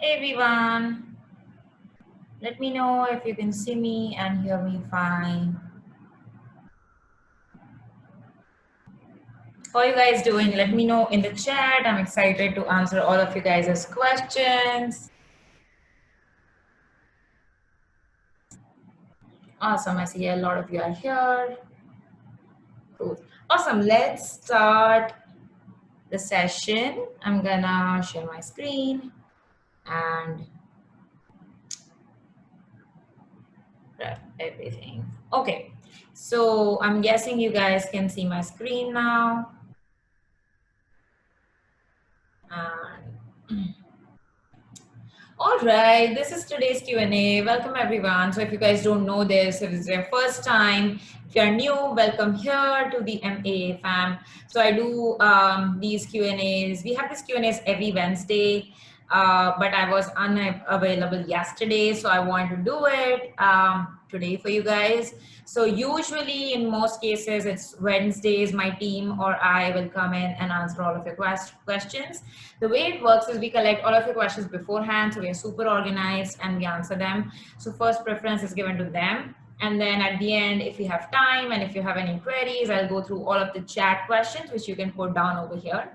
Hey everyone, let me know if you can see me and hear me fine. How are you guys doing? Let me know in the chat. I'm excited to answer all of you guys' questions. Awesome, I see a lot of you are here. Cool. Awesome, let's start the session. I'm gonna share my screen and grab everything. Okay, so I'm guessing you guys can see my screen now. And all right, this is today's Q&A. Welcome everyone. So if you guys don't know this, if it's your first time, if you're new, welcome here to the MAA fam. So I do these Q&As. We have these Q&As every Wednesday, but I was unavailable yesterday, so I want to do it today for you guys. So usually in most cases, it's Wednesdays, my team or I will come in and answer all of your questions. The way it works is we collect all of your questions beforehand, so we are super organized and we answer them. So first preference is given to them. And then at the end, if you have time and if you have any queries, I'll go through all of the chat questions, which you can put down over here.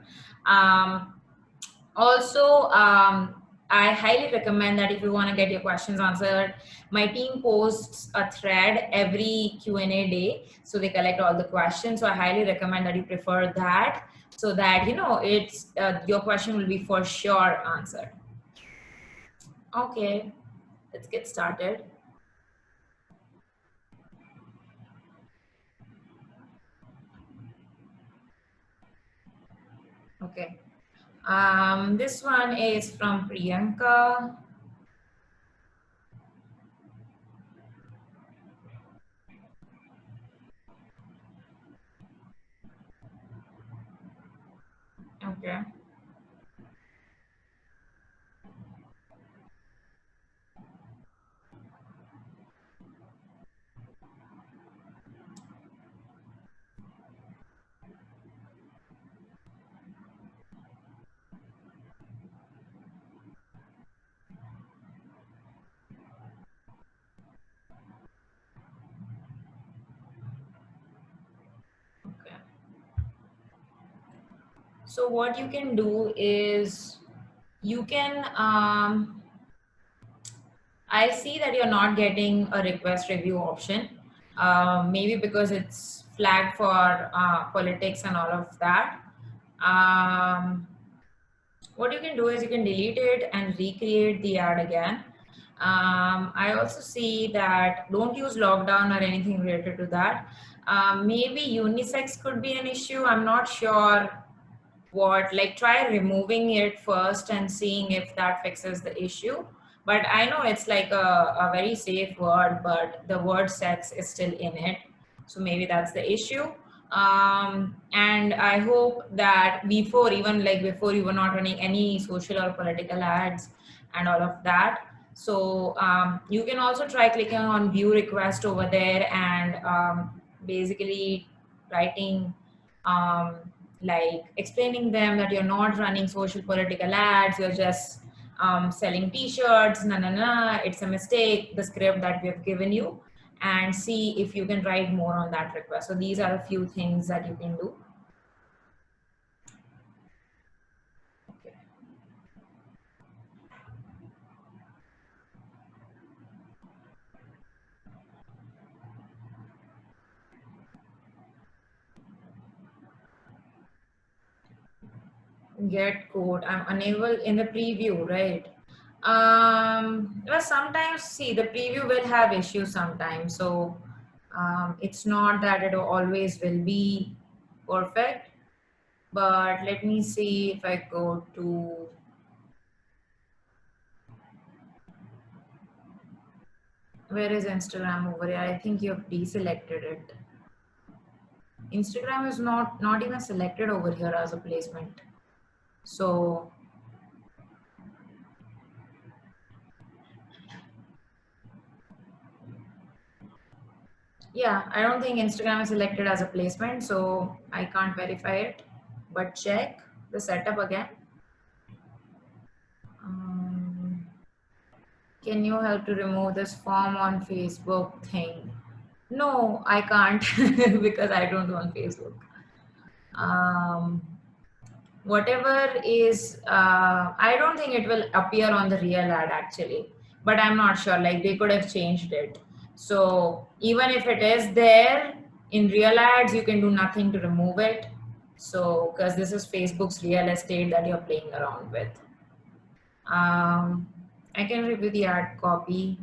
Also, I highly recommend that if you want to get your questions answered, my team posts a thread every Q&A day. So they collect all the questions. So I highly recommend that you prefer that so that, you know, it's your question will be for sure answered. Okay, let's get started. Okay. This one is from Priyanka. Okay. Okay. So what you can do is you can, I see that you're not getting a request review option, maybe because it's flagged for politics and all of that. What you can do is you can delete it and recreate the ad again. I also see that don't use lockdown or anything related to that. Maybe unisex could be an issue. I'm not sure what, like try removing it first and seeing if that fixes the issue. But I know it's like a very safe word, but the word sex is still in it. So maybe that's the issue. And I hope that before, even like before, you were not running any social or political ads and all of that. So you can also try clicking on view request over there and basically writing like explaining them that you're not running social political ads, you're just selling t-shirts, it's a mistake, the script that we have given you, and see if you can write more on that request. So these are a few things that you can do. Okay. Get code, I'm unable in the preview, right? Well, sometimes see the preview will have issues sometimes, so it's not that it always will be perfect. But let me see if I go to, where is Instagram over here? I think you have deselected it. Instagram is not even selected over here as a placement. So yeah, I don't think Instagram is selected as a placement, so I can't verify it. But check the setup again. Can you help to remove this form on Facebook thing? No, I can't because I don't on Facebook. Whatever is, I don't think it will appear on the real ad actually, but I'm not sure. Like they could have changed it. So even if it is there in real ads, you can do nothing to remove it. So because this is Facebook's real estate that you're playing around with. I can review the ad copy.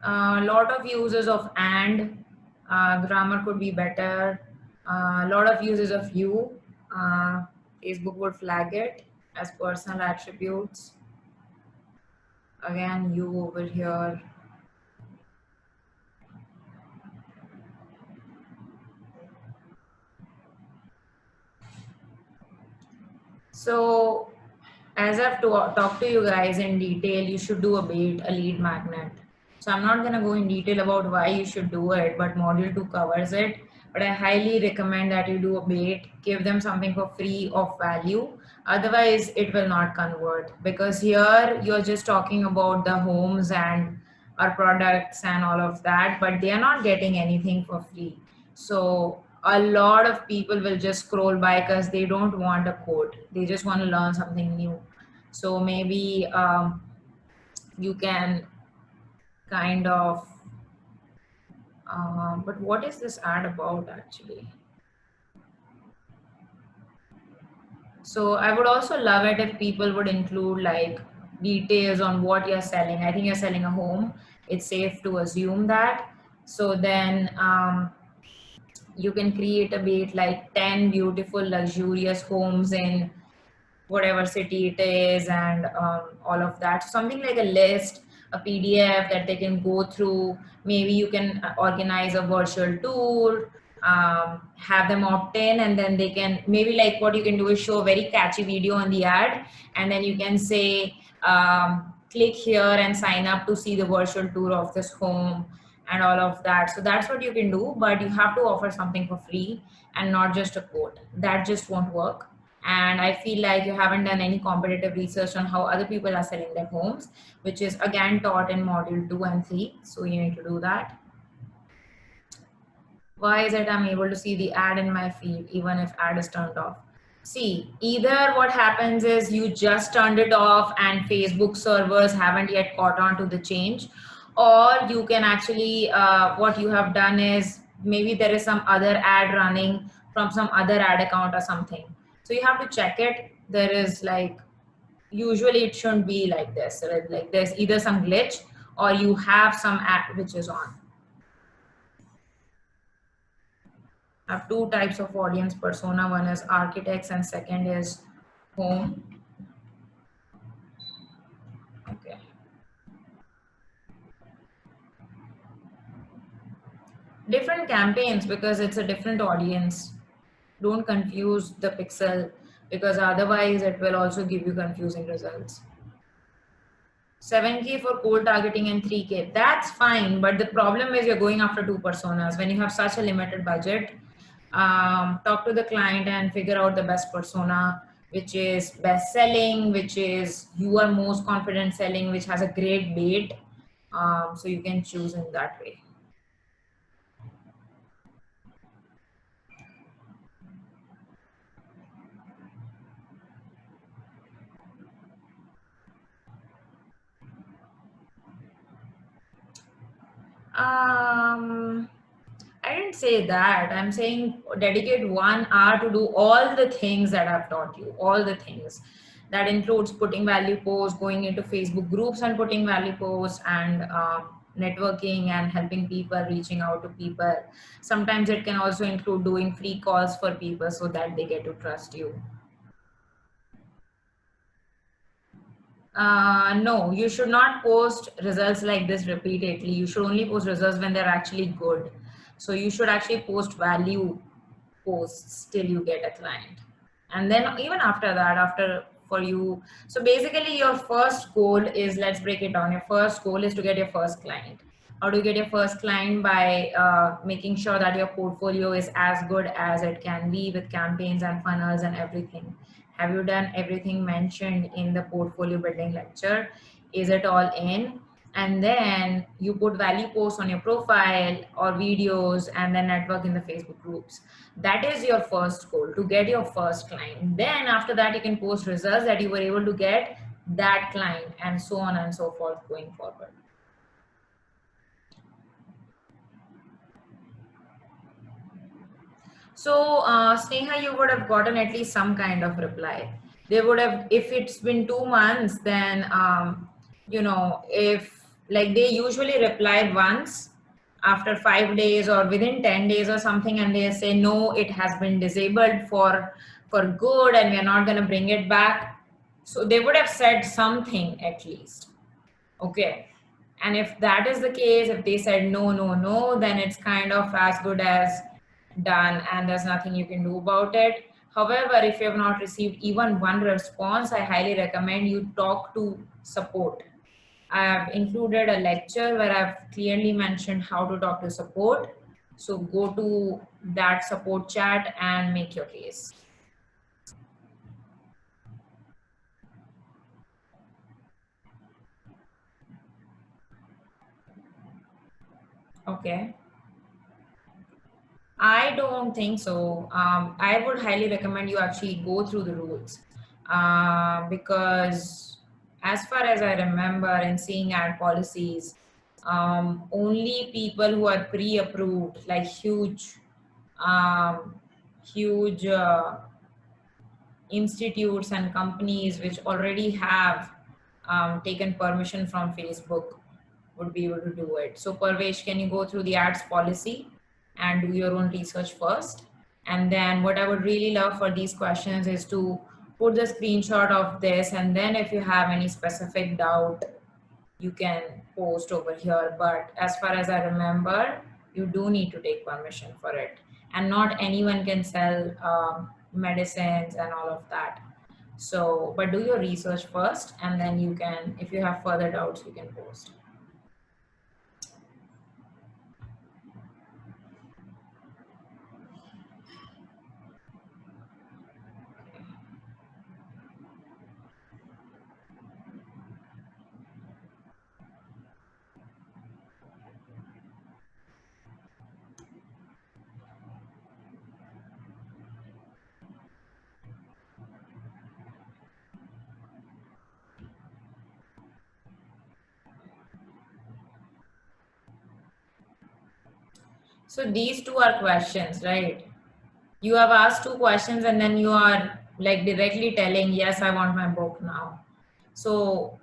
A lot of uses of and, grammar could be better. A lot of uses of you, Facebook would flag it as personal attributes. Again, you over here. So as I've talked to you guys in detail, you should do a bait, a lead magnet. So I'm not going to go in detail about why you should do it, but module 2 covers it. But I highly recommend that you do a bait, give them something for free of value. Otherwise, it will not convert, because here you're just talking about the homes and our products and all of that, but they are not getting anything for free. So a lot of people will just scroll by because they don't want a quote. They just want to learn something new. So maybe you can kind of, but what is this ad about actually? So I would also love it if people would include like details on what you're selling. I think you're selling a home. It's safe to assume that. So then you can create a bait like 10 beautiful luxurious homes in whatever city it is, and all of that. So something like a list, a PDF that they can go through. Maybe you can organize a virtual tour, have them opt in, and then they can, maybe like what you can do is show a very catchy video on the ad, and then you can say, click here and sign up to see the virtual tour of this home and all of that. So that's what you can do, but you have to offer something for free and not just a quote. That just won't work. And I feel like you haven't done any competitive research on how other people are selling their homes, which is again taught in module 2 and 3. So you need to do that. Why is it I'm able to see the ad in my feed even if ad is turned off? See, either what happens is you just turned it off and Facebook servers haven't yet caught on to the change, or you can actually, what you have done is maybe there is some other ad running from some other ad account or something. So you have to check it. There is like, usually it shouldn't be like this. Like there's either some glitch or you have some ad which is on. I have two types of audience persona. One is architects and second is home. Okay. Different campaigns because it's a different audience. Don't confuse the pixel because otherwise it will also give you confusing results. 7K for cold targeting and 3K. That's fine. But the problem is you're going after two personas. When you have such a limited budget, talk to the client and figure out the best persona, which is best selling, which is you are most confident selling, which has a great bait. So you can choose in that way. I didn't say that. I'm saying dedicate 1 hour to do all the things that I've taught you, all the things. That includes putting value posts, going into Facebook groups and putting value posts, and networking and helping people, reaching out to people. Sometimes it can also include doing free calls for people so that they get to trust you. No, you should not post results like this repeatedly. You should only post results when they're actually good. So you should actually post value posts till you get a client. And then even after that, after for you. So basically your first goal is, let's break it down. Your first goal is to get your first client. How do you get your first client? By making sure that your portfolio is as good as it can be, with campaigns and funnels and everything. Have you done everything mentioned in the portfolio building lecture? Is it all in? And then you put value posts on your profile or videos, and then network in the Facebook groups. That is your first goal, to get your first client. Then after that, you can post results that you were able to get that client, and so on and so forth going forward. So Sneha, you would have gotten at least some kind of reply. They would have, if it's been 2 months, then you know, if like they usually reply once after 5 days or within 10 days or something, and they say no, it has been disabled for good, and we are not going to bring it back. So they would have said something at least. Okay. And if that is the case, if they said no, no, no, then it's kind of as good as done, and there's nothing you can do about it. However, if you have not received even one response, I highly recommend you talk to support. I have included a lecture where I've clearly mentioned how to talk to support. So go to that support chat and make your case. Okay. I don't think so. I would highly recommend you actually go through the rules, because as far as I remember in seeing ad policies, only people who are pre-approved, like um, huge institutes and companies which already have taken permission from Facebook, would be able to do it. So Parvesh, can you go through the ads policy and do your own research first? And then what I would really love for these questions is to put the screenshot of this, and then if you have any specific doubt, you can post over here. But as far as I remember, you do need to take permission for it, and not anyone can sell medicines and all of that. So, but do your research first, and then you can, if you have further doubts, you can post. So these two are questions, right? You have asked two questions, and then you are like directly telling, yes, I want my book now. So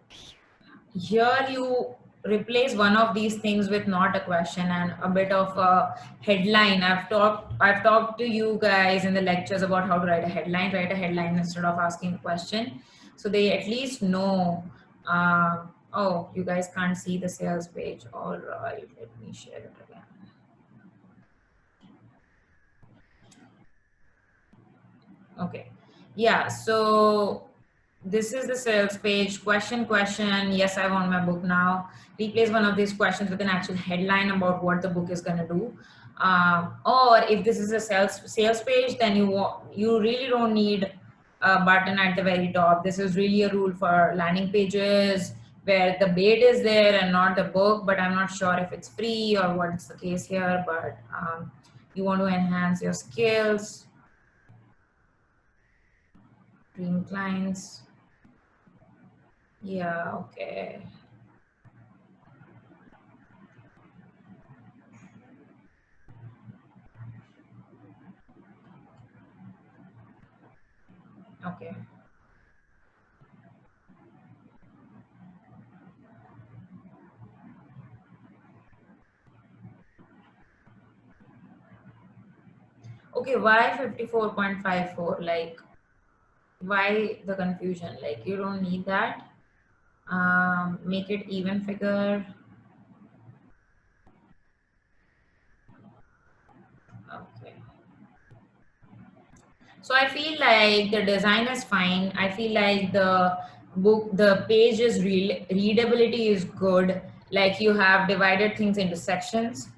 here you replace one of these things with not a question and a bit of a headline. I've talked to you guys in the lectures about how to write a headline. Write a headline instead of asking a question, so they at least know. Oh, you guys can't see the sales page. All right, let me share it again. Okay. Yeah. So this is the sales page. Question. Yes, I want my book now. Replace one of these questions with an actual headline about what the book is going to do. Or if this is a sales page, then you really don't need a button at the very top. This is really a rule for landing pages where the bait is there and not the book. But I'm not sure if it's free or what's the case here. But you want to enhance your skills. Dream clients. Yeah, okay. Okay. Okay, why 54.54? Like, why the confusion? Like, you don't need that. Make it even figure. Okay. So I feel like the design is fine. I feel like the page is readability is good. Like you have divided things into sections.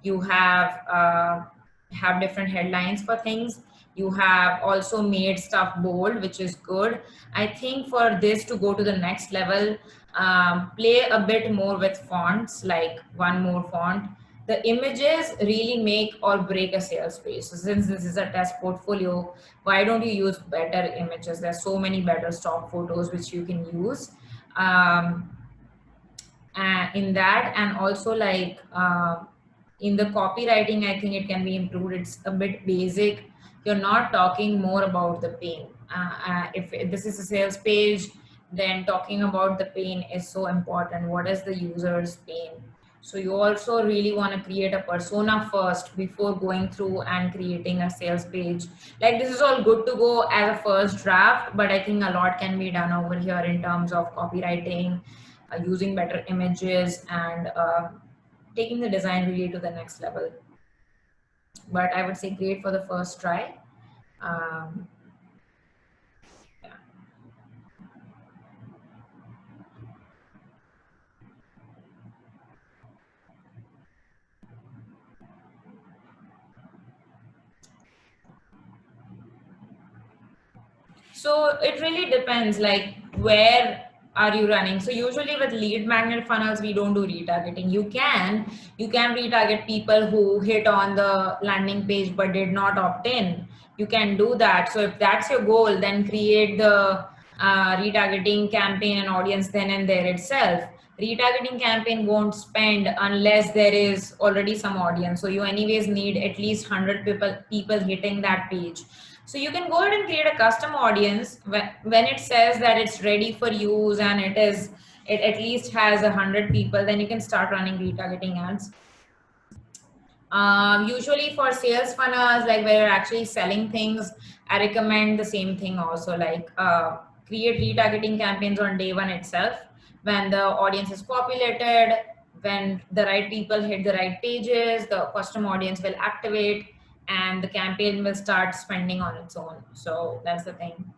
You have different headlines for things. You have also made stuff bold, which is good. I think for this to go to the next level, play a bit more with fonts, like one more font. The images really make or break a sales page. So since this is a test portfolio, why don't you use better images? There's so many better stock photos which you can use um, in that. And also like in the copywriting, I think it can be improved. It's a bit basic. You're not talking more about the pain. If this is a sales page, then talking about the pain is so important. What is the user's pain? So you also really want to create a persona first before going through and creating a sales page. Like this is all good to go as a first draft, but I think a lot can be done over here in terms of copywriting, using better images, and taking the design really to the next level. But I would say great for the first try. Um, yeah. So it really depends, like where are you running? So usually with lead magnet funnels, we don't do retargeting. You can retarget people who hit on the landing page but did not opt in. You can do that. So if that's your goal, then create the retargeting campaign and audience then and there itself. Retargeting campaign won't spend unless there is already some audience. So you anyways need at least 100 people hitting that page. So you can go ahead and create a custom audience when it says that it's ready for use and it at least has 100 people, then you can start running retargeting ads. Usually for sales funnels, like where you're actually selling things, I recommend the same thing also, like create retargeting campaigns on day one itself. When the audience is populated, when the right people hit the right pages, the custom audience will activate and the campaign will start spending on its own. So that's the thing.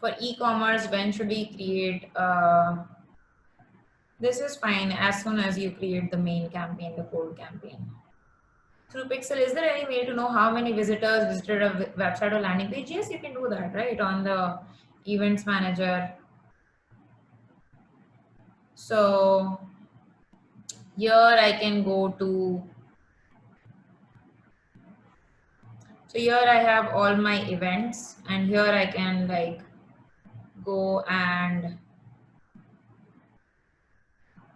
For e-commerce, when should we create this is fine as soon as you create the main campaign, the cold campaign. Through Pixel, is there any way to know how many visitors visited a website or landing page? Yes, you can do that, right? On the events manager. So here I can go to, so here I have all my events and here I can like go and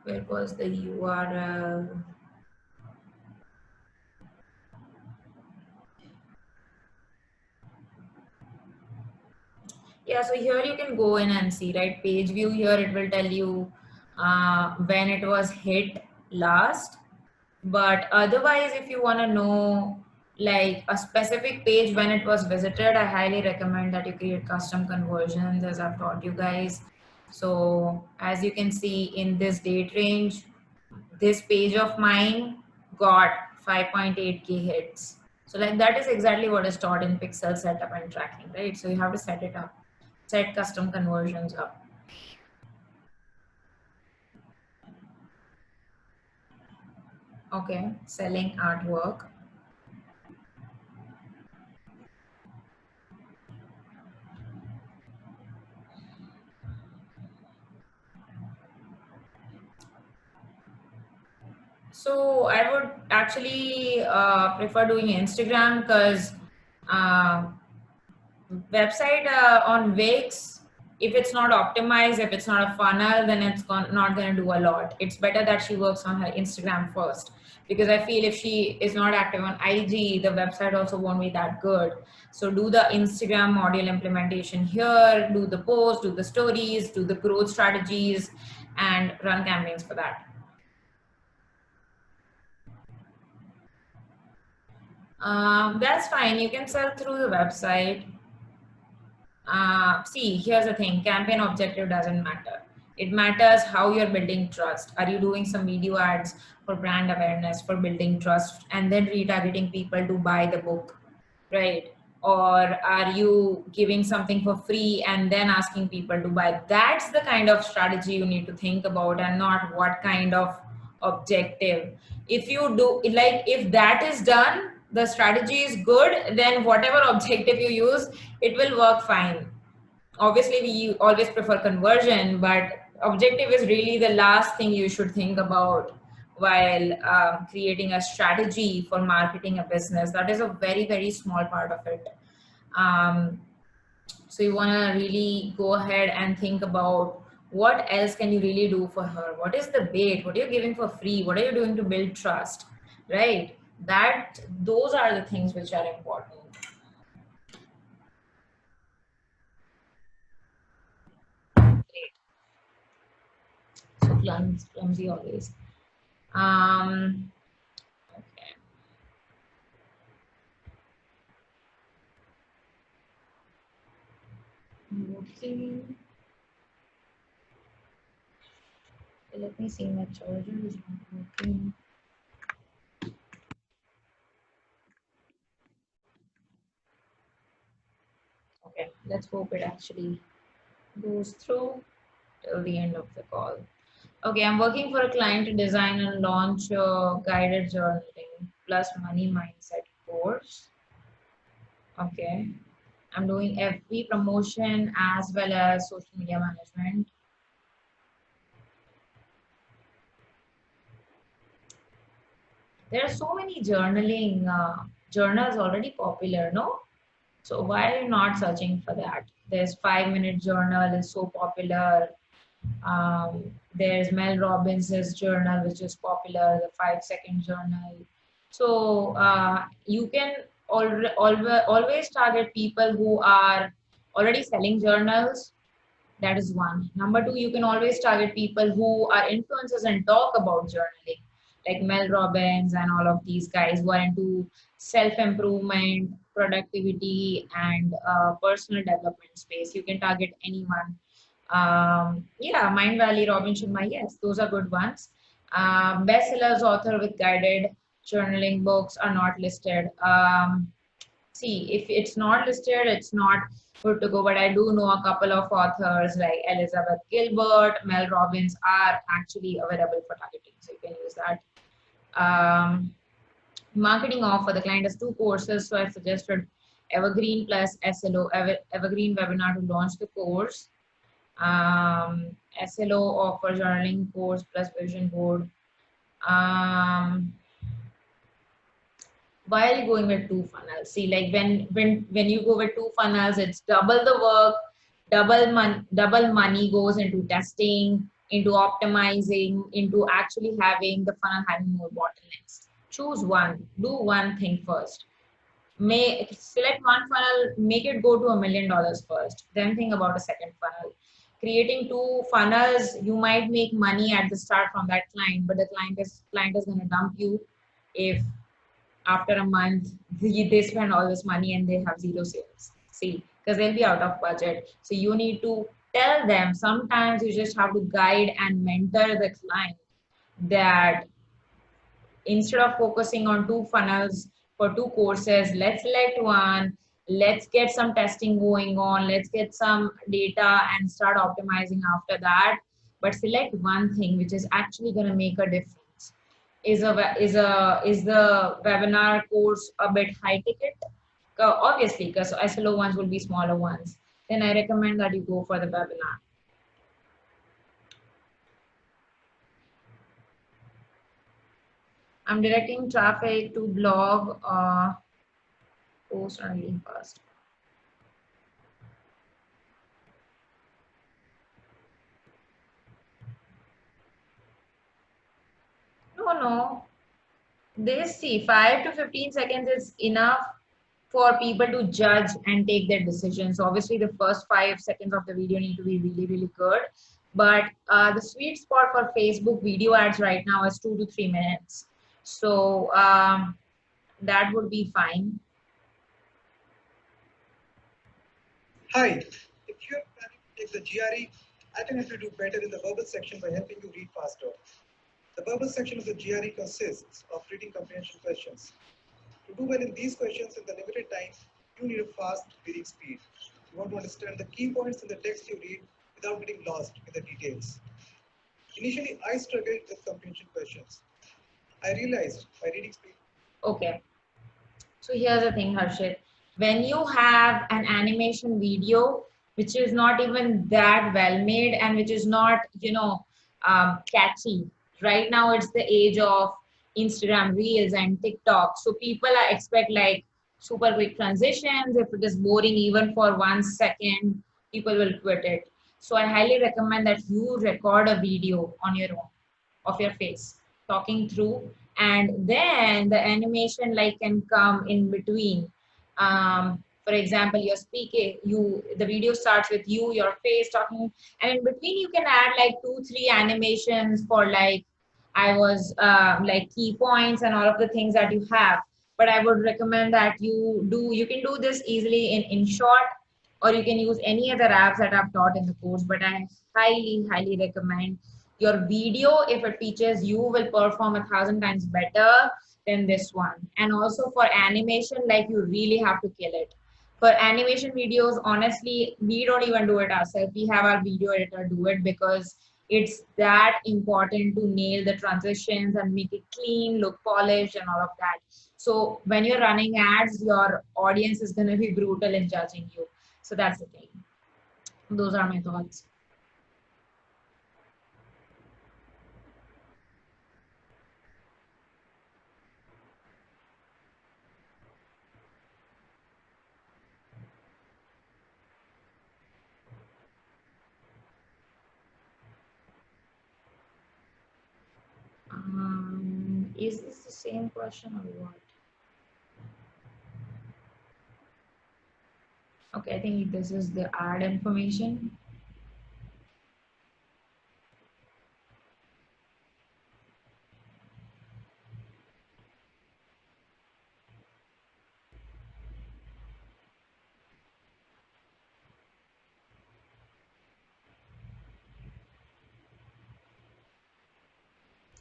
where was the URL? Yeah, so here you can go in and see, right? Page view here, it will tell you when it was hit last. But otherwise, if you want to know like a specific page when it was visited, I highly recommend that you create custom conversions as I've taught you guys. So as you can see in this date range, this page of mine got 5.8K hits. So like that is exactly what is taught in Pixel setup and tracking, right? So you have to set it up, set custom conversions up. Okay, selling artwork. So I would actually prefer doing Instagram because uh, website on Wix, if it's not optimized, if it's not a funnel, then it's not going to do a lot. It's better that she works on her Instagram first, because I feel if she is not active on IG, the website also won't be that good. So do the Instagram module implementation here, do the post, do the stories, do the growth strategies, and run campaigns for that. That's fine. You can sell through the website. See, here's the thing, campaign objective doesn't matter. It matters how you're building trust. Are you doing some video ads for brand awareness, for building trust, and then retargeting people to buy the book? right? Or are you giving something for free and then asking people to buy? That's the kind of strategy you need to think about, and not what kind of objective. If you do, like, if that is done, the strategy is good, then whatever objective you use, it will work fine. Obviously we always prefer conversion, but objective is really the last thing you should think about while creating a strategy for marketing a business. That is a very, very small part of it. um, so you want to really go ahead and think about what else can you really do for her. What is the bait? What are you giving for free? What are you doing to build trust, right? That those are the things which are important. Great. So clumsy always. Okay. Okay. Let me see, my charger is not working. Okay, let's hope it actually goes through till the end of the call. Okay, I'm working for a client to design and launch a guided journaling plus money mindset course. Okay, I'm doing FB promotion as well as social media management. There are so many journaling journals already popular, no? So why are you not searching for that? There's 5 minute journal is so popular. There's Mel Robbins' journal, which is popular, the 5 second journal. So you can always target people who are already selling journals. That is one. Number two, you can always target people who are influencers and talk about journaling, like Mel Robbins and all of these guys who are into self improvement, productivity, and personal development space. You can target anyone. Yeah, Mind Valley, Robin Sharma, yes, those are good ones. Bestsellers author with guided journaling books are not listed. See, if it's not listed, it's not good to go. But I do know a couple of authors like Elizabeth Gilbert, Mel Robbins are actually available for targeting, so you can use that. Um, Marketing offer, the client has 2 courses, so I suggested Evergreen plus SLO, Evergreen webinar to launch the course. SLO offer journaling course plus vision board. Why are you going with 2 funnels? See, like when you go with 2 funnels, it's double the work, double money goes into testing, into optimizing, into actually having the funnel having more bottlenecks. Choose one, do one thing first. May select one funnel, make it go to $1 million first, then think about a second funnel. Creating 2 funnels, you might make money at the start from that client, but the client is going to dump you if after a month they spend all this money and they have zero sales. See, because they'll be out of budget. So you need to tell them. Sometimes you just have to guide and mentor the client that instead of focusing on 2 funnels for 2 courses, let's select one. Let's get some testing going on. Let's get some data and start optimizing after that. But select one thing which is actually going to make a difference. Is the webinar course a bit high ticket? Obviously, because SLO ones will be smaller ones. Then I recommend that you go for the webinar. I'm directing traffic to blog post and link first. No. This, see, 5 to 15 seconds is enough for people to judge and take their decisions. So obviously, the first 5 seconds of the video need to be really, really good. But the sweet spot for Facebook video ads right now is 2 to 3 minutes. So that would be fine. Hi, if you're planning to take the GRE, I can help you do better in the verbal section by helping you read faster. The verbal section of the GRE consists of reading comprehension questions. To do well in these questions in the limited time, you need a fast reading speed. You want to understand the key points in the text you read without getting lost in the details. Initially, I struggled with comprehension questions. I realized my reading speed. Okay. So here's the thing, Harshit. When you have an animation video which is not even that well made and which is not, catchy. Right now, it's the age of Instagram Reels and TikTok. So people are expect like super quick transitions. If it is boring even for 1 second, people will quit it. So I highly recommend that you record a video on your own of your face talking through, and then the animation like can come in between. For example, you're speaking, the video starts with your face talking, and in between you can add like 2 3 animations for like I was like key points and all of the things that you have. But I would recommend that you can do this easily in short, or you can use any other apps that I've taught in the course. But I highly recommend your video. If it features you, will perform 1,000 times better than this one. And also for animation, like you really have to kill it. For animation videos, honestly, we don't even do it ourselves. We have our video editor do it, because it's that important to nail the transitions and make it clean, look polished, and all of that. So when you're running ads, your audience is going to be brutal in judging you. So that's the thing. Those are my thoughts. Is this the same question or what? Okay, I think this is the ad information.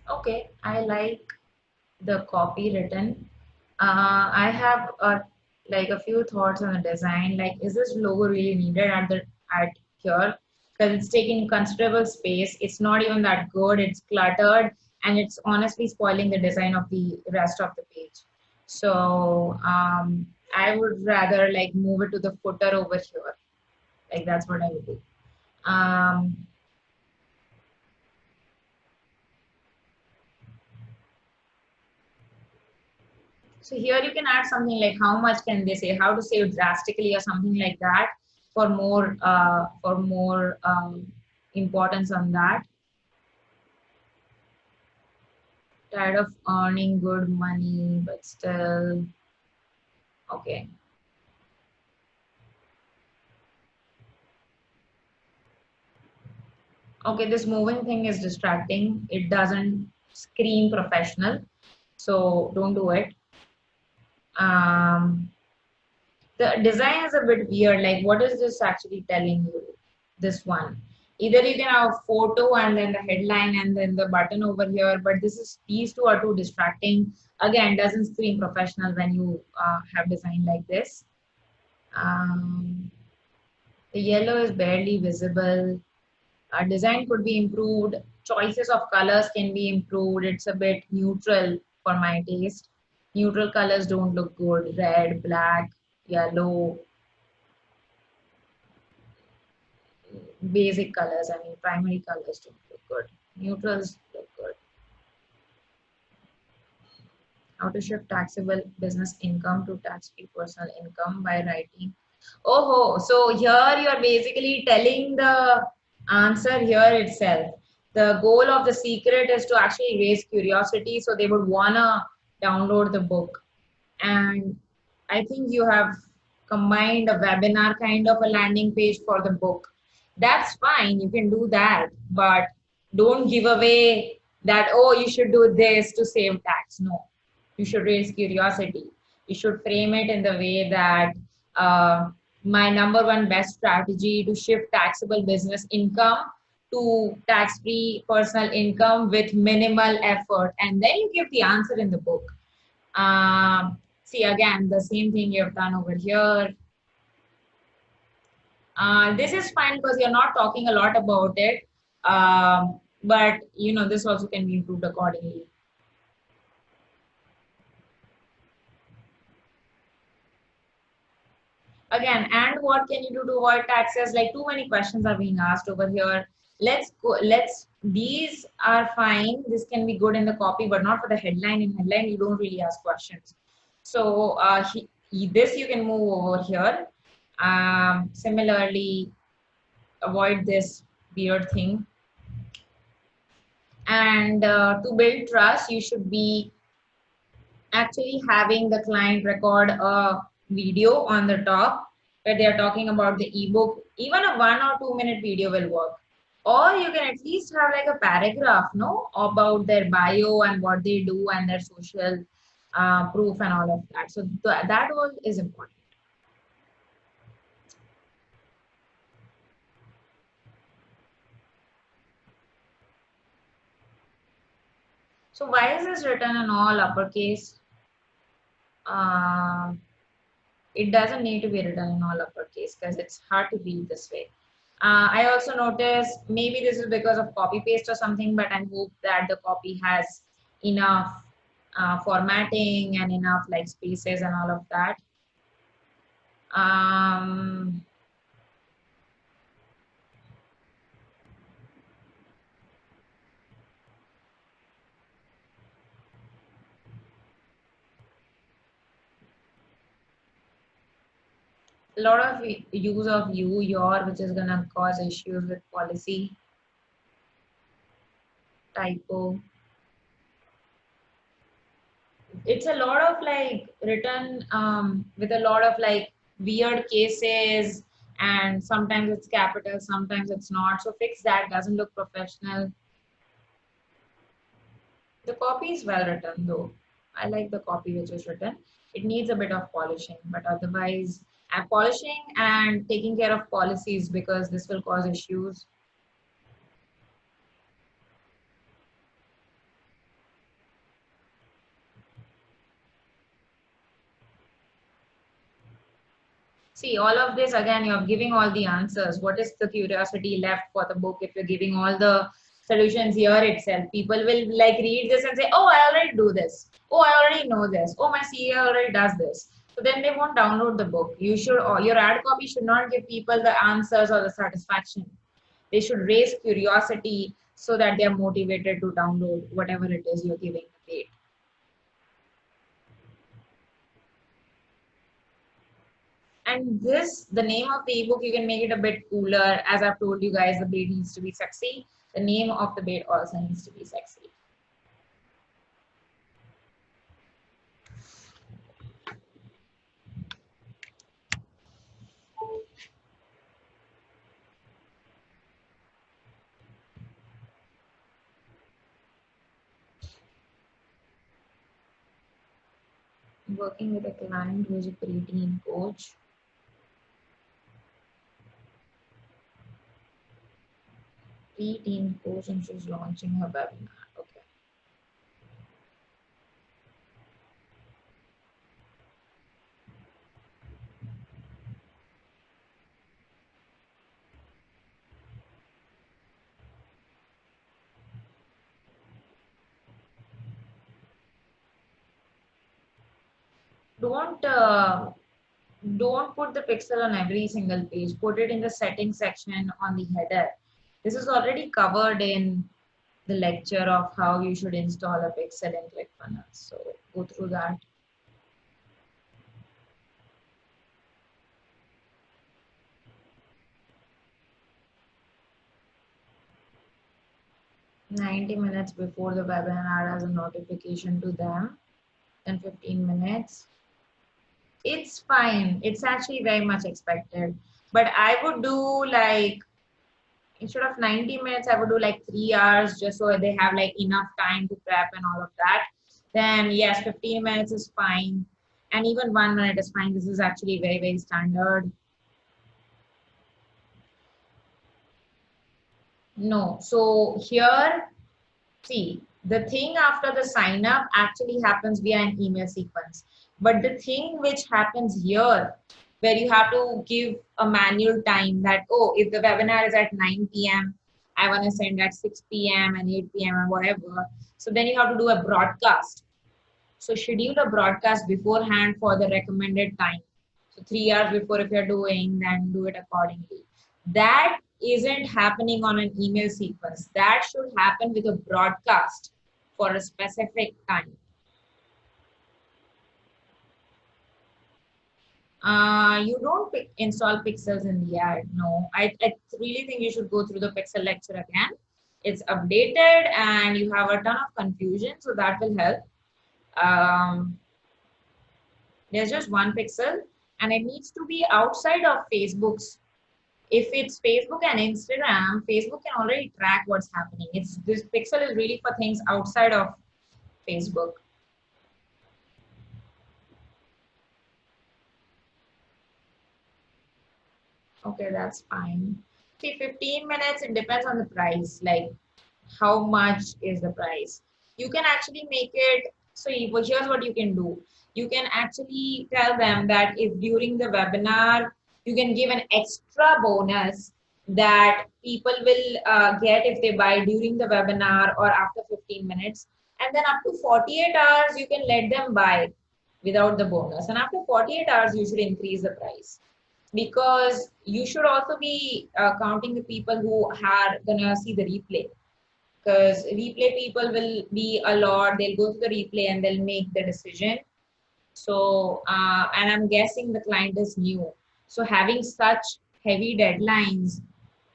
Okay, I like the copy written. I have like a few thoughts on the design. Like, is this logo really needed at here? Because it's taking considerable space. It's not even that good. It's cluttered, and it's honestly spoiling the design of the rest of the page. So I would rather like move it to the footer over here. Like that's what I would do. Um, So here you can add something like how much can they say, how to save drastically or something like that for more importance on that. Tired of earning good money, but still okay. Okay, this moving thing is distracting. It doesn't scream professional, so don't do it. Um, the design is a bit weird. Like, what is this actually telling you? This one. Either you can have a photo and then the headline and then the button over here, but these two are too distracting. Again, doesn't scream professional when you have design like this. Um, the yellow is barely visible. Design could be improved. Choices of colors can be improved. It's a bit neutral for my taste. Neutral colors don't look good. Red, black, yellow, basic colors, I mean primary colors don't look good. Neutrals look good. How to shift taxable business income to tax-free personal income by writing. Oh, so here you are basically telling the answer here itself. The goal of the secret is to actually raise curiosity, so they would wanna download the book. And I think you have combined a webinar kind of a landing page for the book. That's fine, you can do that, but don't give away that, oh, you should do this to save tax. No, you should raise curiosity. You should frame it in the way that my number one best strategy to shift taxable business income to tax-free personal income with minimal effort. And then you give the answer in the book. Um, See, again, the same thing you have done over here. This is fine because you're not talking a lot about it. But you know, this also can be improved accordingly. Again, and what can you do to avoid taxes? Like, too many questions are being asked over here. Let's go. These are fine. This can be good in the copy, but not for the headline. In headline, you don't really ask questions. So this you can move over here. Similarly, avoid this weird thing. And to build trust, you should be actually having the client record a video on the top where they are talking about the ebook. Even a 1 or 2 minute video will work. Or you can at least have like a paragraph, no, about their bio and what they do and their social proof and all of that. So that all is important. So why is this written in all uppercase? It doesn't need to be written in all uppercase because it's hard to read this way. I also noticed maybe this is because of copy paste or something, but I hope that the copy has enough formatting and enough like spaces and all of that. A lot of use of you, your, which is gonna cause issues with policy, typo. It's a lot of like written with a lot of like weird cases, and sometimes it's capital, sometimes it's not. So fix that. Doesn't look professional. The copy is well written though. I like the copy which is written. It needs a bit of polishing, but otherwise, polishing and taking care of policies because this will cause issues. See, all of this again, you're giving all the answers. What is the curiosity left for the book if you're giving all the solutions here itself? People will like read this and say, oh, I already do this. Oh, I already know this. Oh, my CA already does this. So then they won't download the book. You should, or your ad copy should not give people the answers or the satisfaction. They should raise curiosity so that they are motivated to download whatever it is you're giving the paid. And this, the name of the ebook, you can make it a bit cooler. As I've told you guys, the bait needs to be sexy. The name of the bait also needs to be sexy. Working with a client who is a preteen coach. Preteen coach, and she's launching her webinar. Okay. Don't put the pixel on every single page. Put it in the settings section on the header. This is already covered in the lecture of how you should install a pixel in ClickFunnels. So go through that. "90 minutes before the webinar as a notification to them, then 15 minutes. It's fine. It's actually very much expected. But I would do like, instead of 90 minutes, I would do like 3 hours just so they have like enough time to prep and all of that. Then yes, 15 minutes is fine. And even 1 minute is fine. This is actually very, very standard. No. So here, See, the thing after the sign up actually happens via an email sequence. But the thing which happens here, where you have to give a manual time that, oh, if the webinar is at 9 p.m., I want to send at 6 p.m. and 8 p.m. and whatever. So then you have to do a broadcast. So schedule a broadcast beforehand for the recommended time. So 3 hours before if you're doing, then do it accordingly. That isn't happening on an email sequence. That should happen with a broadcast for a specific time. You don't install pixels in the ad. No, I really think you should go through the pixel lecture again. It's updated and you have a ton of confusion, so that will help. There's just one pixel and it needs to be outside of Facebook's. If it's Facebook and Instagram, Facebook can already track what's happening. It's this pixel is really for things outside of Facebook. Okay, that's fine. See, 15 minutes, it depends on the price, like how much is the price. You can actually make it, so here's what you can do. You can actually tell them that if during the webinar, you can give an extra bonus that people will get if they buy during the webinar or after 15 minutes. And then up to 48 hours, you can let them buy without the bonus. And after 48 hours, you should increase the price, because you should also be counting the people who are gonna see the replay, because replay people will be a lot. They'll go to the replay and they'll make the decision. So and I'm guessing the client is new, so having such heavy deadlines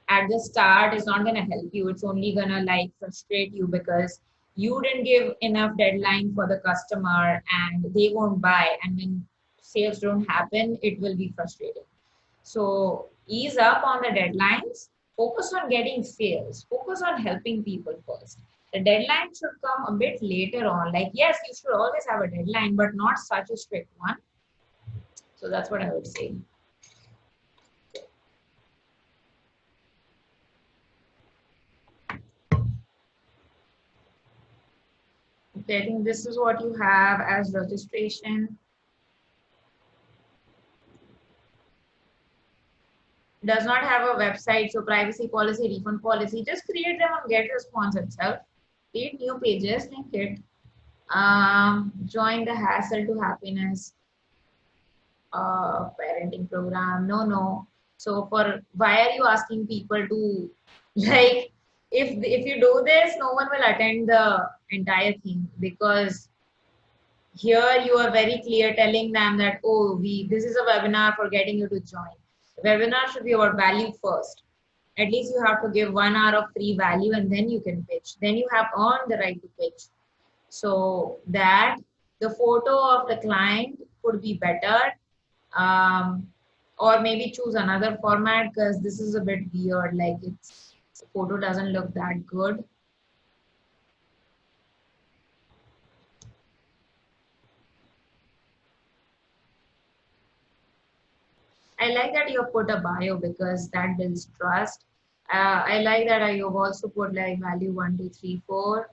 at the start is not going to help you. It's only going to like frustrate you, because you didn't give enough deadline for the customer and they won't buy, and when sales don't happen, it will be frustrating. So ease up on the deadlines, focus on getting sales, focus on helping people first. The deadline should come a bit later on. Like, yes, you should always have a deadline, but not such a strict one. So that's what I would say. Okay, I think this is what you have as registration. Does not have a website, so privacy policy, refund policy, just create them on GetResponse itself. Create new pages, link it. Join the Hassle to Happiness parenting program. No. So for why are you asking people to like, if you do this, no one will attend the entire thing, because here you are very clear telling them that, oh, this is a webinar for getting you to join. The webinar should be about value first. At least you have to give 1 hour of free value and then you can pitch. Then you have earned the right to pitch. So that the photo of the client could be better, or maybe choose another format, because this is a bit weird. Like, it's the photo doesn't look that good. I like that you put a bio, because that builds trust. I like that you've also put like value 1, 2, 3, 4.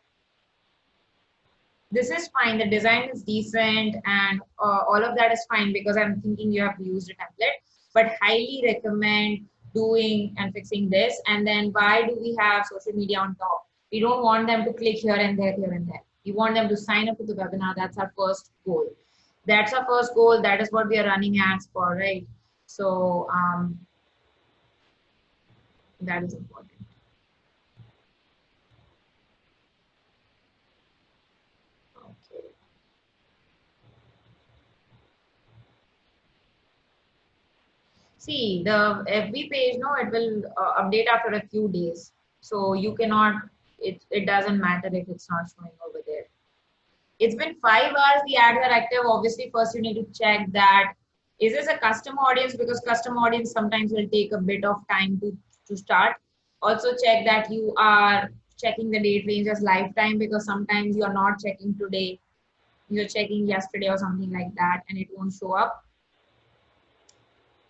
This is fine. The design is decent and all of that is fine, because I'm thinking you have used a template, but highly recommend doing and fixing this. And then why do we have social media on top? We don't want them to click here and there, here and there. We want them to sign up to the webinar. That's our first goal. That's our first goal. That is what we are running ads for, right? So that is important. Okay. See, the FB page, no, it will update after a few days. So you cannot, it doesn't matter if it's not showing over there. It's been 5 hours, the ads are active. Obviously, first you need to check that, is this a custom audience? Because custom audience sometimes will take a bit of time to start. Also check that you are checking the date range as lifetime, because sometimes you're not checking today, you're checking yesterday or something like that, and it won't show up.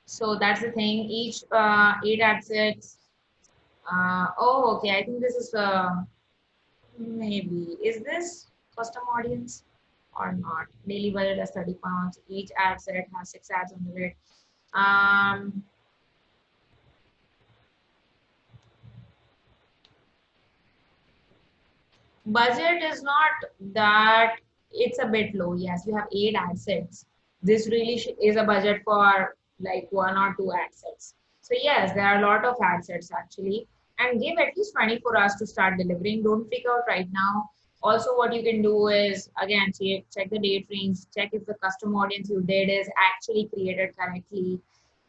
So that's the thing. Each 8 ad sets. Oh, okay. I think this is Maybe. Is this custom audience or not? Daily budget is 30 pounds. Each ad set has 6 ads on it. Um, Budget is not that, it's a bit low. Yes, you have 8 ad sets. This really is a budget for like 1 or 2 ad sets. So yes, there are a lot of ad sets actually, and give at least 24 hours to start delivering. Don't freak out right now. Also, what you can do is again check the date range, check if the custom audience you did is actually created correctly.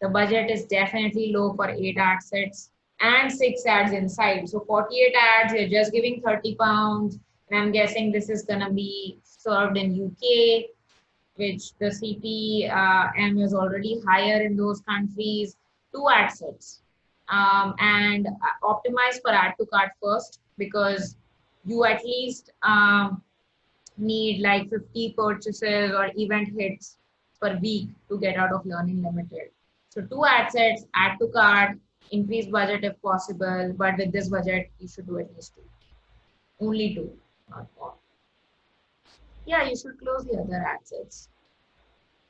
The budget is definitely low for 8 ad sets and 6 ads inside. So 48 ads, you're just giving 30 pounds. And I'm guessing this is going to be served in UK, which the CPM is already higher in those countries. 2 ad sets. And optimize for add to cart first, because you at least need like 50 purchases or event hits per week to get out of Learning Limited. So 2 ad sets, add to cart, increase budget if possible, but with this budget, you should do at least 2. Only 2, not more. Yeah, you should close the other ad sets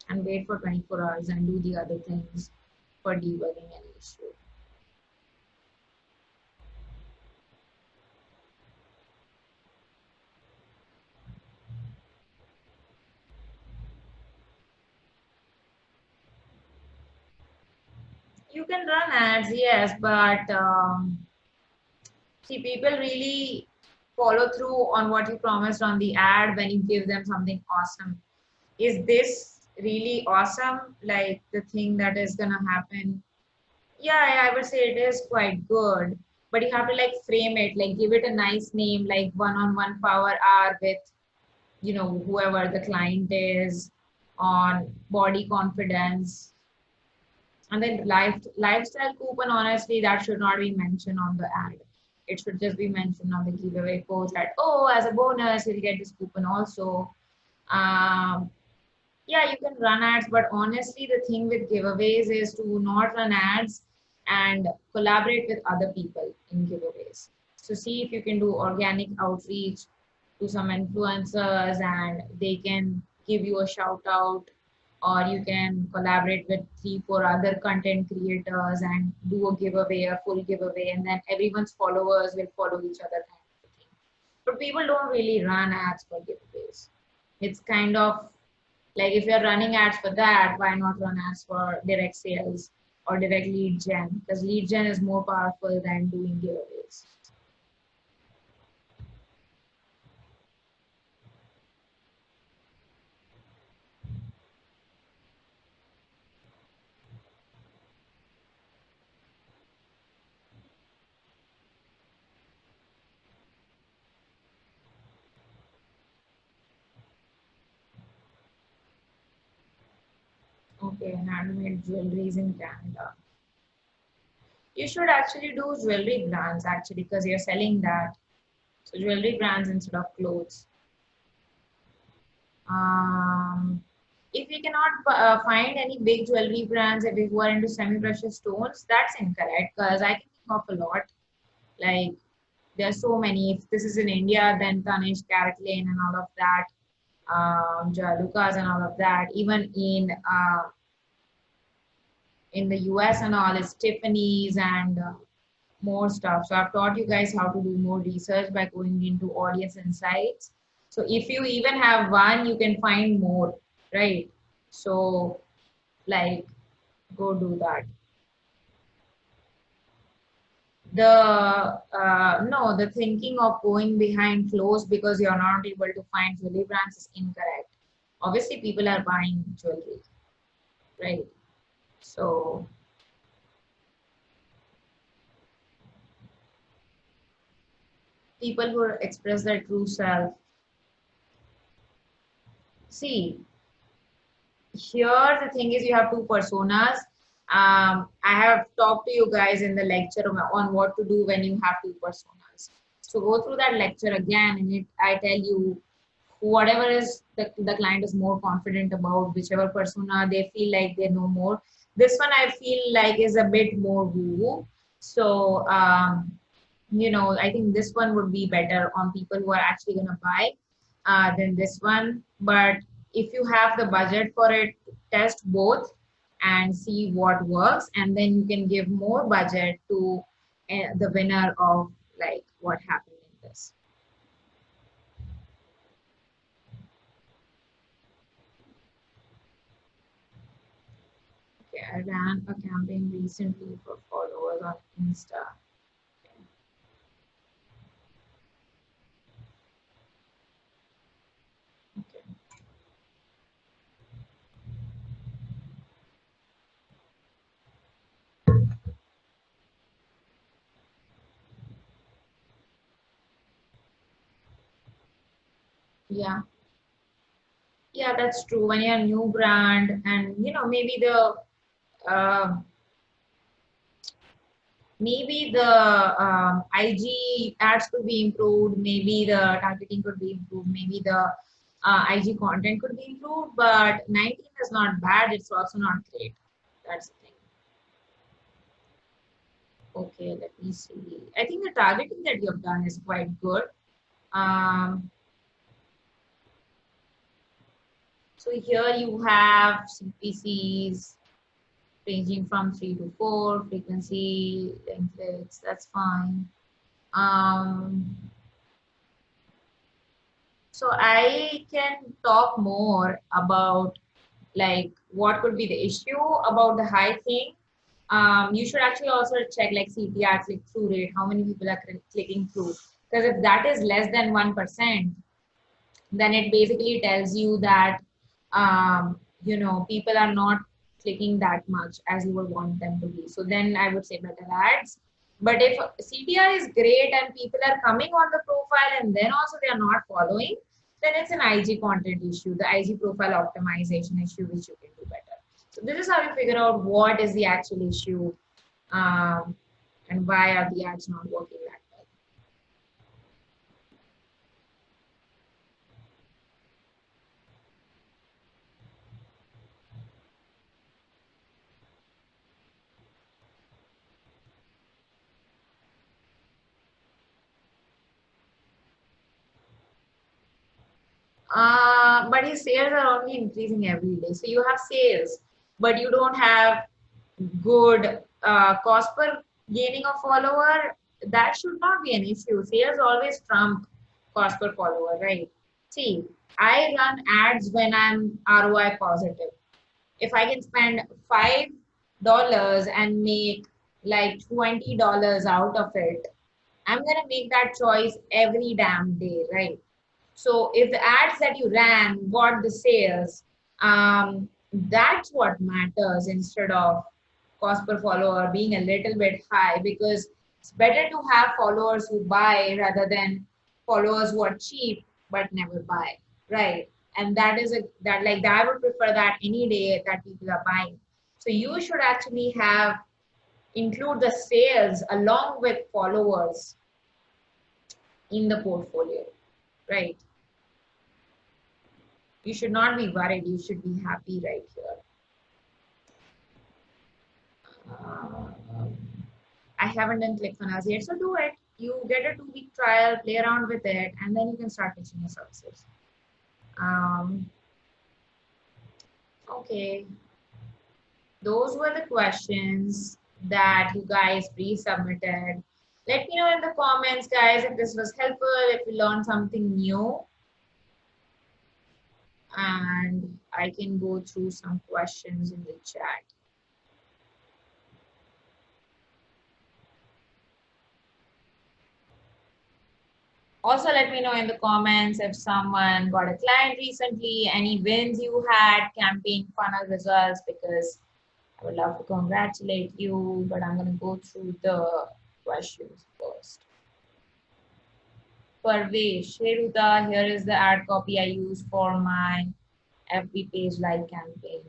and wait for 24 hours and do the other things for debugging any issue. You can run ads, yes, but see, people really follow through on what you promised on the ad when you give them something awesome. Is this really awesome? Like the thing that is gonna happen? Yeah, I would say it is quite good, but you have to like frame it, like give it a nice name, like one-on-one power hour with, whoever the client is, on body confidence. And then lifestyle coupon, honestly, that should not be mentioned on the ad. It should just be mentioned on the giveaway post that, oh, as a bonus, you'll get this coupon also. Um, yeah, you can run ads, but honestly, the thing with giveaways is to not run ads and collaborate with other people in giveaways. So see if you can do organic outreach to some influencers and they can give you a shout out, or you can collaborate with 3 4 other content creators and do a giveaway, a full giveaway, and then everyone's followers will follow each other kind of thing. But people don't really run ads for giveaways. It's kind of like if you're running ads for that, why not run ads for direct sales or direct lead gen? Because lead gen is more powerful than doing giveaways. Okay, handmade jewelries in Canada. You should actually do jewelry brands actually because you're selling that. So jewelry brands instead of clothes. Um, if we cannot find any big jewelry brands if we are into semi-precious stones, that's incorrect because I can think of a lot. Like there's so many. If this is in India, then Tanishq, Carrot Lane, and all of that, Jalukas and all of that. Even in the US and all, it's Tiffany's and more stuff. So I've taught you guys how to do more research by going into audience insights. So if you even have one, you can find more, right? So like, go do that. The thinking of going behind clothes because you're not able to find jewelry brands is incorrect. Obviously, people are buying jewelry, right? So people who express their true self. See, here the thing is you have 2 personas. I have talked to you guys in the lecture on what to do when you have 2 personas. So go through that lecture again, and I tell you whatever is the client is more confident about, whichever persona they feel like they know more. This one I feel like is a bit more woo-woo. So you know, I think this one would be better on people who are actually going to buy than this one. But if you have the budget for it, test both and see what works, and then you can give more budget to the winner of like what happened in this. Okay, I ran a campaign recently for followers on Insta. Okay. Yeah. Yeah, that's true. When you're a new brand and you know uh, maybe the IG ads could be improved, maybe the targeting could be improved, maybe the IG content could be improved, but 19 is not bad, it's also not great. That's the thing. Okay, let me see. I think the targeting that you have done is quite good. Um, so here you have CPCs ranging from 3 to 4, frequency, length, that's fine. So I can talk more about like what could be the issue about the high thing. You should actually also check like CTR, click-through rate, how many people are clicking through. Because if that is less than 1%, then it basically tells you that you know, people are not clicking that much as you would want them to be. So then I would say better ads. But if CTR is great and people are coming on the profile and then also they are not following, then it's an IG content issue, the IG profile optimization issue, which you can do better. So this is how you figure out what is the actual issue um, and why are the ads not working that well. But his sales are only increasing every day. So you have sales, but you don't have good cost per gaining a follower. That should not be an issue. Sales always trump cost per follower, right? See, I run ads when I'm ROI positive. If I can spend $5 and make like $20 out of it, I'm gonna make that choice every damn day, right? So if the ads that you ran got the sales, that's what matters instead of cost per follower being a little bit high, because it's better to have followers who buy rather than followers who are cheap but never buy, right? And that is that like that I would prefer that any day that people are buying. So you should actually have include the sales along with followers in the portfolio, right? You should not be worried. You should be happy right here. Um, I haven't done ClickFunnels yet, so do it. You get a 2-week trial, play around with it, and then you can start pitching your services. Okay, those were the questions that you guys pre-submitted. Let me know in the comments, guys, if this was helpful, if you learned something new. And I can go through some questions in the chat. Also, let me know in the comments if someone got a client recently, any wins you had, campaign funnel results, because I would love to congratulate you, but I'm going to go through the questions first. Parvesh, hey Ruta, here is the ad copy I use for my FB page live campaign.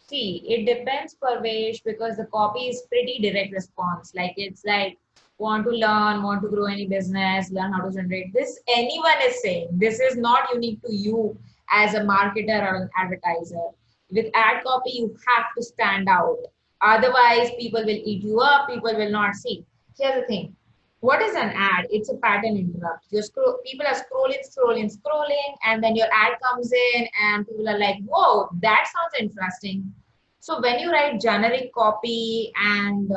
See, it depends, Parvesh, because the copy is pretty direct response. Like it's like, want to learn, want to grow any business, learn how to generate. This anyone is saying. This is not unique to you as a marketer or an advertiser. With ad copy, you have to stand out. Otherwise, people will eat you up. People will not see. Here's the thing. What is an ad? It's a pattern interrupt. People are scrolling, and then your ad comes in, and people are like, "Whoa, that sounds interesting." So when you write generic copy and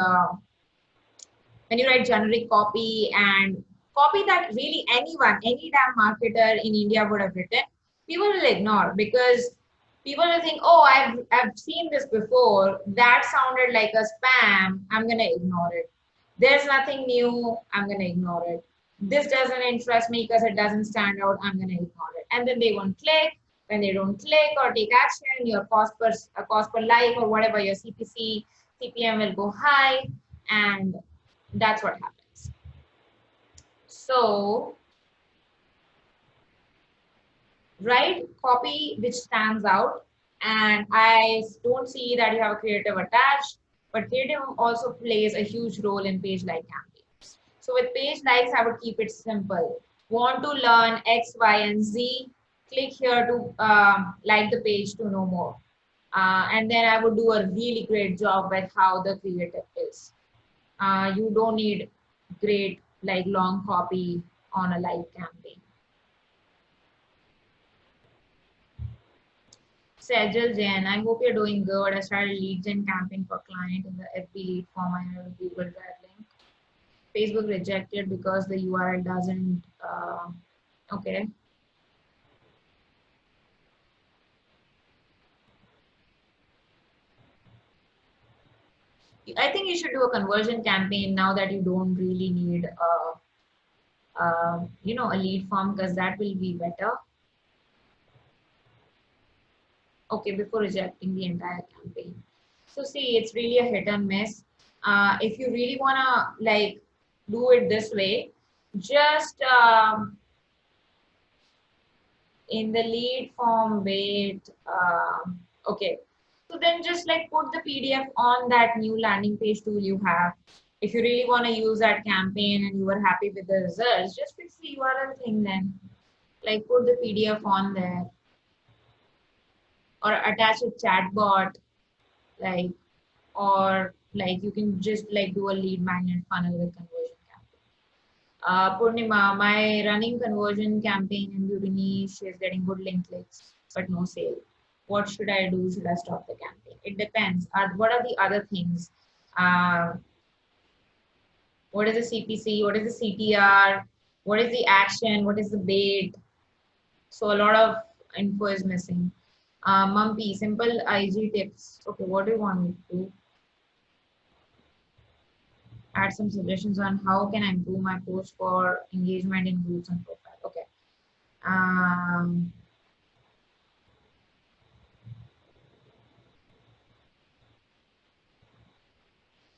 copy that really anyone, any damn marketer in India would have written, people will ignore because people will think, oh, I've seen this before. That sounded like a spam. I'm gonna ignore it. There's nothing new. I'm gonna ignore it. This doesn't interest me because it doesn't stand out. I'm gonna ignore it. And then they won't click. When they don't click or take action, your cost per like or whatever your CPM will go high, and that's what happens. So write copy which stands out, and I don't see that you have a creative attached, but creative also plays a huge role in page like campaigns. So with page likes, I would keep it simple. Want to learn X, Y, and Z? Click here to like the page to know more. And then I would do a really great job with how the creative is. You don't need great like long copy on a live campaign. Sejal Jain, I hope you're doing good. I started lead gen campaign for client in the FB lead form. I have a Google Drive link. Facebook rejected because the URL doesn't, okay. I think you should do a conversion campaign now that you don't really need, a lead form, because that will be better. Okay, before rejecting the entire campaign. So see, it's really a hit and miss. If you really wanna like do it this way, just in the lead form, wait, okay. So then just like put the PDF on that new landing page tool you have. If you really want to use that campaign and you are happy with the results, just fix the URL thing then. Like put the PDF on there or attach a chatbot, like, or like you can just like do a lead magnet funnel with conversion campaign. Purnima, my running conversion campaign in Udemy, she is getting good link clicks, but no sale. What should I do? Should I stop the campaign? It depends. What are the other things? What is the CPC? What is the CTR? What is the action? What is the bait? So a lot of info is missing. Mumpy, simple IG tips. Okay, what do you want me to do? Add some suggestions on how can I improve my post for engagement in groups and profile. Okay.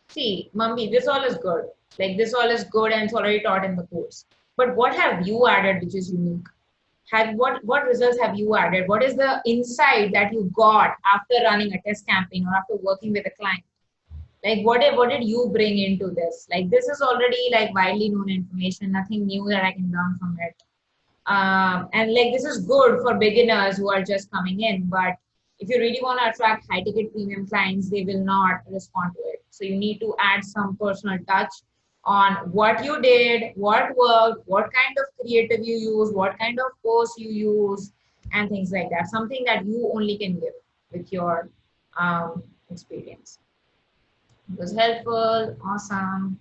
See, Mummy, this all is good. Like this all is good and it's already taught in the course. But what have you added which is unique? What results have you added? What is the insight that you got after running a test campaign or after working with a client? Like what did you bring into this? Like this is already like widely known information, nothing new that I can learn from it. And like this is good for beginners who are just coming in, but if you really want to attract high ticket premium clients, they will not respond to it. So you need to add some personal touch on what you did, what worked, what kind of creative you use, what kind of post you use, and things like that. Something that you only can give with your experience. It was helpful, awesome.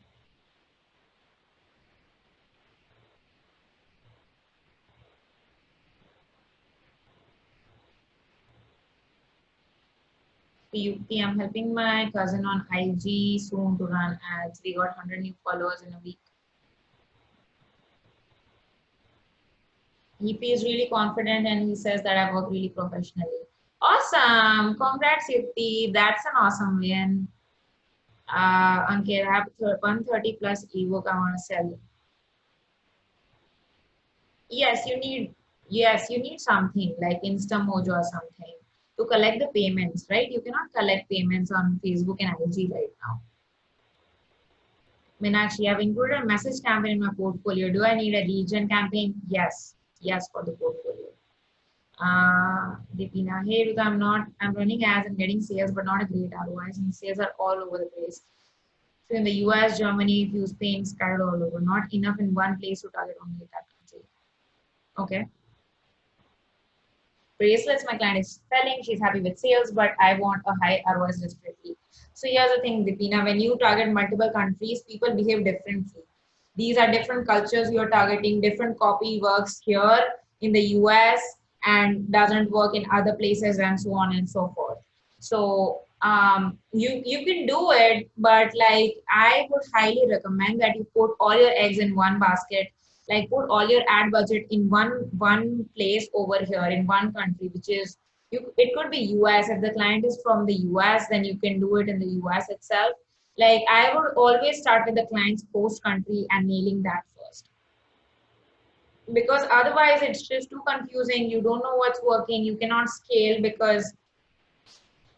Yukti, I'm helping my cousin on IG soon to run ads. We got 100 new followers in a week. He feels really confident and he says that I work really professionally. Awesome. Congrats, Yukti. That's an awesome win. Ankit, I have 130 plus ebook I want to sell. Yes, you need something like InstaMojo or something to collect the payments, right? You cannot collect payments on Facebook and IG right now. Meenakshi, I've included a message campaign in my portfolio. Do I need a lead gen campaign? Yes, for the portfolio. Deepina, hey Ruta, I'm running ads and getting sales, but not a great ROIs, and sales are all over the place. So in the US, Germany, if you Spain, scattered all over, not enough in one place to target only that country. Okay. Bracelets, my client is selling, she's happy with sales, but I want a high ROIs desperately. So here's the thing, Deepina, when you target multiple countries, people behave differently. These are different cultures you're targeting, different copy works here in the US and doesn't work in other places and so on and so forth. So you can do it, but like I would highly recommend that you put all your eggs in one basket, like put all your ad budget in one place over here in one country, which is you. It could be US. If the client is from the US, then you can do it in the US itself. Like I would always start with the client's host country and nailing that first, because otherwise it's just too confusing. You don't know what's working. You cannot scale because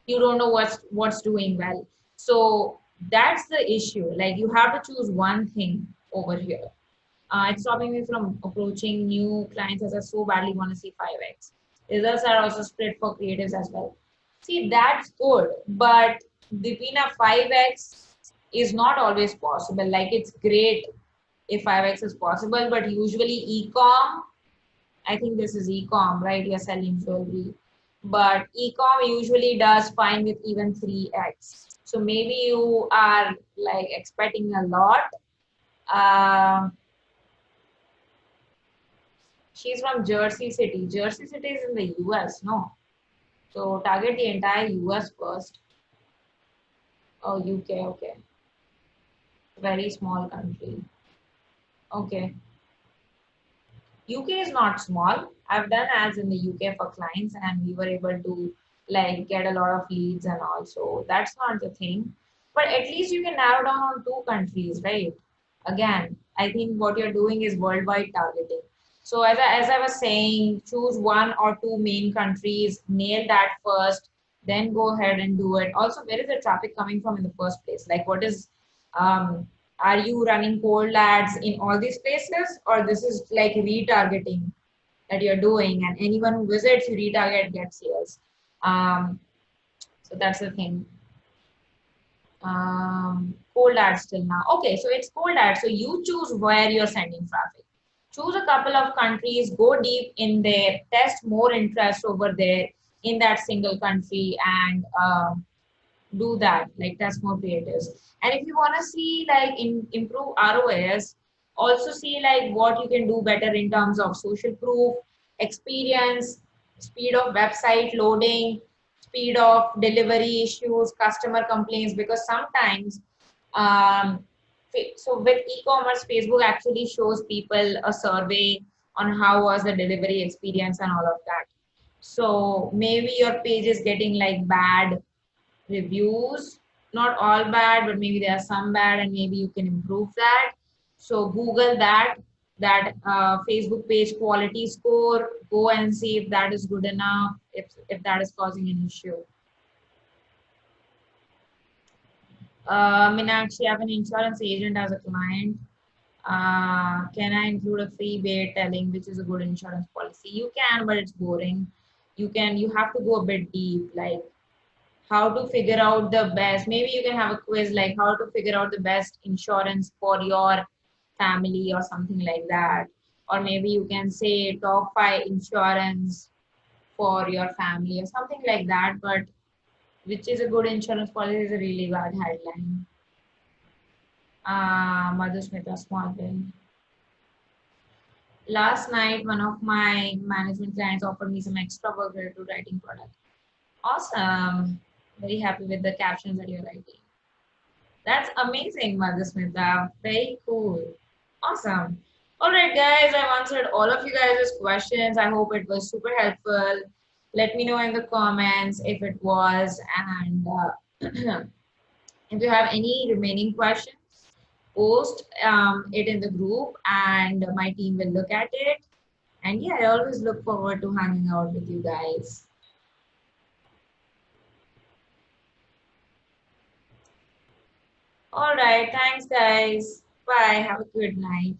you don't know what's doing well. So that's the issue. Like you have to choose one thing over here. It's stopping me from approaching new clients as I so badly want to see 5x. Results are also split for creatives as well. See, that's good, but Deepina, 5x is not always possible. Like it's great if 5x is possible, but usually e-com, I think this is e-com, right? You're selling jewelry, but e-com usually does fine with even 3x. So maybe you are like expecting a lot. Um, She's from Jersey City. Jersey City is in the US, no? So target the entire US first. Oh, UK, okay. Very small country. Okay. UK is not small. I've done ads in the UK for clients and we were able to like get a lot of leads and all. So that's not the thing. But at least you can narrow down on 2 countries, right? Again, I think what you're doing is worldwide targeting. So as I was saying, choose 1 or 2 main countries, nail that first, then go ahead and do it. Also, where is the traffic coming from in the first place? Like what is um, are you running cold ads in all these places, or this is like retargeting that you're doing, and anyone who visits you retarget gets sales? So that's the thing. Cold ads till now. Okay, so it's cold ads. So you choose where you're sending traffic. Choose a couple of countries, go deep in there, test more interest over there in that single country, and do that, like test more creatives. And if you want to see like improve ROAS, also see like what you can do better in terms of social proof, experience, speed of website loading, speed of delivery issues, customer complaints, because sometimes so with e-commerce, Facebook actually shows people a survey on how was the delivery experience and all of that. So maybe your page is getting like bad reviews, not all bad, but maybe there are some bad and maybe you can improve that. So Google that Facebook page quality score, go and see if that is good enough, if that is causing an issue. Meenakshi, I have an insurance agent as a client. Can I include a free bait telling which is a good insurance policy? You can, but it's boring. You have to go a bit deep, like how to figure out the best. Maybe you can have a quiz like how to figure out the best insurance for your family or something like that. Or maybe you can say top 5 insurance for your family or something like that. But which is a good insurance policy is a really bad headline. Madhusmita Smallville. Last night, one of my management clients offered me some extra work related to writing product. Awesome. Very happy with the captions that you're writing. That's amazing, Madhusmita. Very cool. Awesome. All right, guys, I've answered all of you guys' questions. I hope it was super helpful. Let me know in the comments if it was. And if you have any remaining questions, post it in the group and my team will look at it. And yeah, I always look forward to hanging out with you guys. All right. Thanks, guys. Bye. Have a good night.